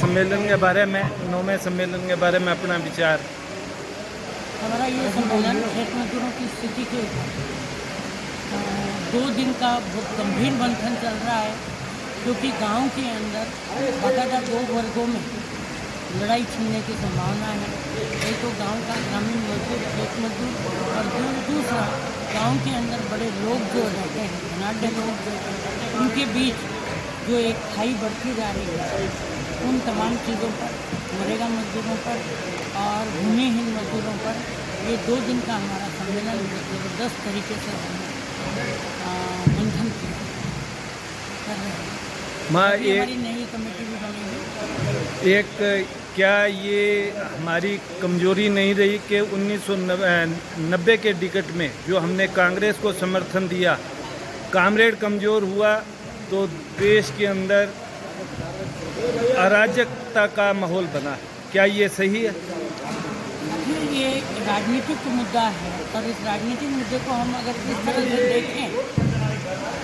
सम्मेलन के बारे में, 9वें सम्मेलन के बारे में अपना विचार। हमारा ये सम्मेलन खेत मजदूरों की स्थिति के ऊपर 2 दिन का बहुत गंभीर मंथन चल रहा है, क्योंकि गांव के अंदर बाकायदा 2 वर्गों में लड़ाई छिड़ने की संभावना है। एक तो गांव का ग्रामीण मजदूर, खेत मजदूर, और दूसरा गांव के अंदर बड़े लोग जो रहते हैं, धनाढ़ लोग जो रहते हैं, उनके बीच जो एक खाई बढ़ती जा रही है, उन तमाम चीज़ों पर, नरेगा मजदूरों पर और भूमिहीन मजदूरों पर ये 2 दिन का हमारा सम्मेलन ज़बरदस्त तरीके से मंथन कर रहे हैं। हमारी नई कमेटी भी बनेगी। एक क्या ये हमारी कमजोरी नहीं रही कि 1990 के टिकट में जो हमने कांग्रेस को समर्थन दिया, कामरेड कमज़ोर हुआ तो देश के अंदर अराजकता का माहौल बना? क्या ये सही है? ये राजनीतिक मुद्दा है और इस राजनीतिक मुद्दे को हम अगर इस तरह से देखें,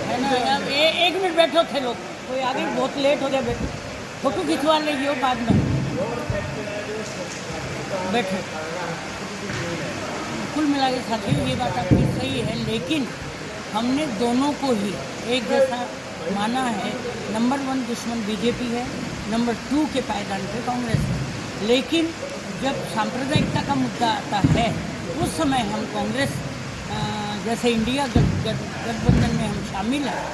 है ना। अब 1 मिनट बैठो थे लोग, कोई आगे बहुत लेट हो गया, बैठो फोटो खिंचवा लेगी बाद में, बैठो। कुल मिला के साथियों ये बात आपकी सही है, लेकिन हमने दोनों को ही एक जैसा माना है। नंबर 1 दुश्मन बीजेपी है, नंबर 2 के पायदान पे कांग्रेस है। लेकिन जब सांप्रदायिकता का मुद्दा आता है, उस समय हम कांग्रेस जैसे इंडिया गठबंधन में हम शामिल हैं,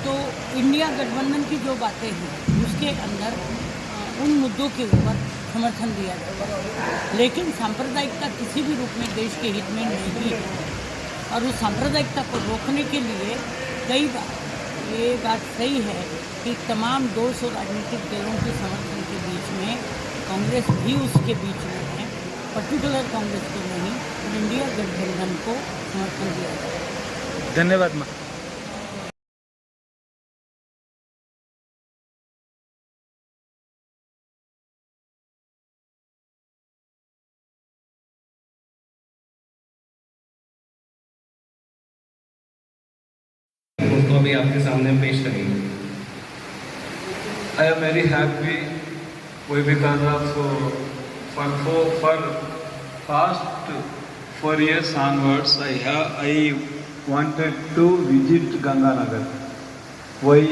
तो इंडिया गठबंधन की जो बातें हैं उसके अंदर उन मुद्दों के ऊपर समर्थन दिया जाता है। लेकिन सांप्रदायिकता किसी भी रूप में देश के हित में नहीं है, और उस सांप्रदायिकता को रोकने के लिए कई बार ये बात सही है कि तमाम 200 राजनीतिक दलों के समर्थन के बीच में कांग्रेस भी उसके बीच में है, पर्टिकुलर कांग्रेस को नहीं, इंडिया गठबंधन को समर्थन दिया जाए। धन्यवाद माँ। उसको अभी आपके सामने पेश करेंगे। I am very happy because of for past 4 years onwards I wanted to visit Ganganagar. Why?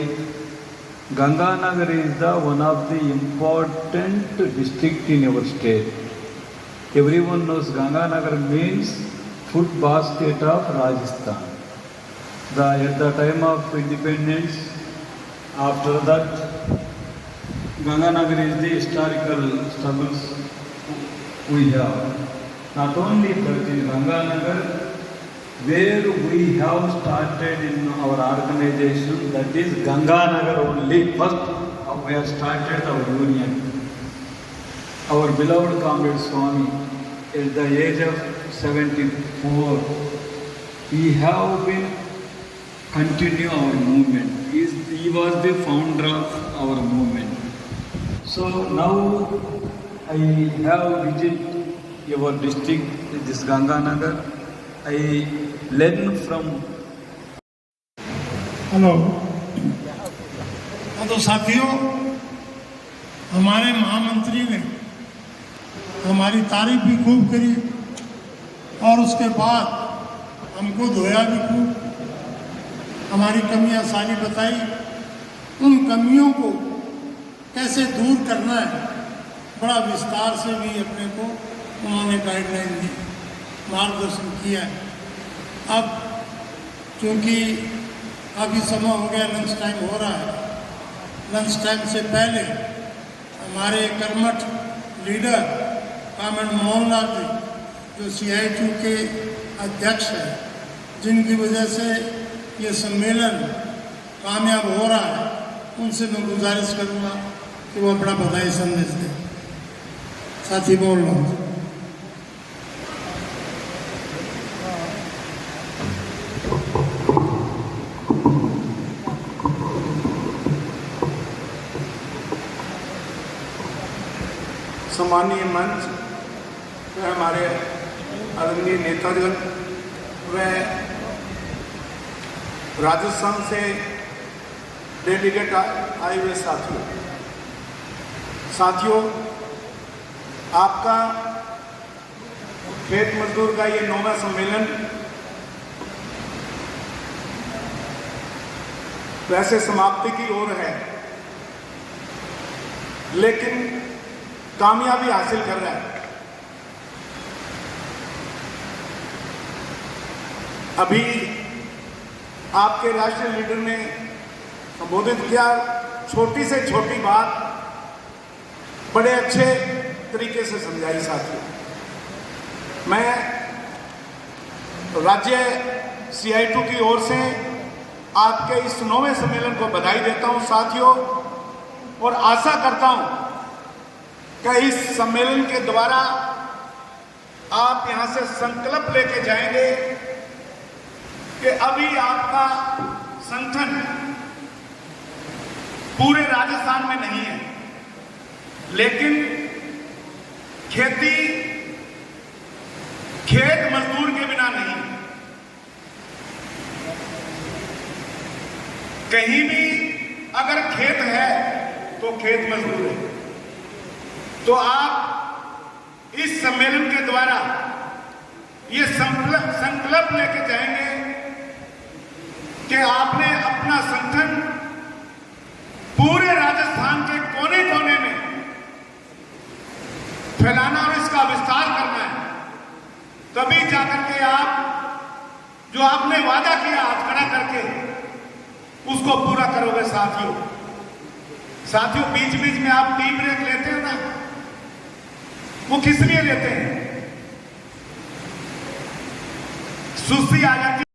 Ganganagar is one of the important district in our state. Everyone knows Ganganagar means food basket of Rajasthan. At the time of independence, after that, Ganganagar is the historical struggles we have. Not only that, in Ganganagar, where we have started in our organization, that is Ganganagar only. First, we have started our union. Our beloved comrade Swami, at the age of 74, we have been continue our movement. He was the founder of our movement. So now I have visited your district, this Ganganagar. I learn from. Hello. तो साथियों, हमारे महामंत्री ने हमारी तारीफ भी खूब करी और उसके बाद हमको धोया भी खूब, हमारी कमियां सारी बताई। उन कमियों को कैसे दूर करना है, बड़ा विस्तार से भी अपने को उन्होंने गाइडलाइन दी, मार्गदर्शन किया है। अब चूँकि अभी समय हो गया, लंच टाइम हो रहा है, लंच टाइम से पहले हमारे कर्मठ लीडर कामरेड मोहनलाल जी, जो CITU के अध्यक्ष हैं, जिनकी वजह से ये सम्मेलन कामयाब हो रहा है, उनसे मैं गुजारिश करूँगा कि वो अपना बधाई संदेश दें। साथी बोल रहा हूँ। सम्मानीय मंच व हमारे आदरणीय नेतागण व राजस्थान से डेलीगेट आए हुए साथियों, साथियों, आपका खेत मजदूर का ये 9वां सम्मेलन वैसे समाप्ति की ओर है, लेकिन कामयाबी हासिल कर रहा है। अभी आपके राष्ट्रीय लीडर ने संबोधित किया, छोटी से छोटी बात बड़े अच्छे तरीके से समझाई। साथियों, मैं राज्य CI2 की ओर से आपके इस 9वें सम्मेलन को बधाई देता हूं साथियों, और आशा करता हूं कि इस सम्मेलन के द्वारा आप यहां से संकल्प लेके जाएंगे कि अभी आपका संगठन पूरे राजस्थान में नहीं है, लेकिन खेती खेत मजदूर के बिना नहीं। कहीं भी अगर खेत है तो खेत मजदूर है। तो आप इस सम्मेलन के द्वारा ये संकल्प लेके जाएंगे कि आपने अपना संगठन पूरे राजस्थान के कोने कोने में फैलाना और इसका विस्तार करना है। तभी जाकर के आप जो आपने वादा किया हाथ खड़ा करके उसको पूरा करोगे। साथियों, बीच बीच में आप टी ब्रेक लेते हैं ना, वो किस लिए लेते हैं? सुस्ती आ जाती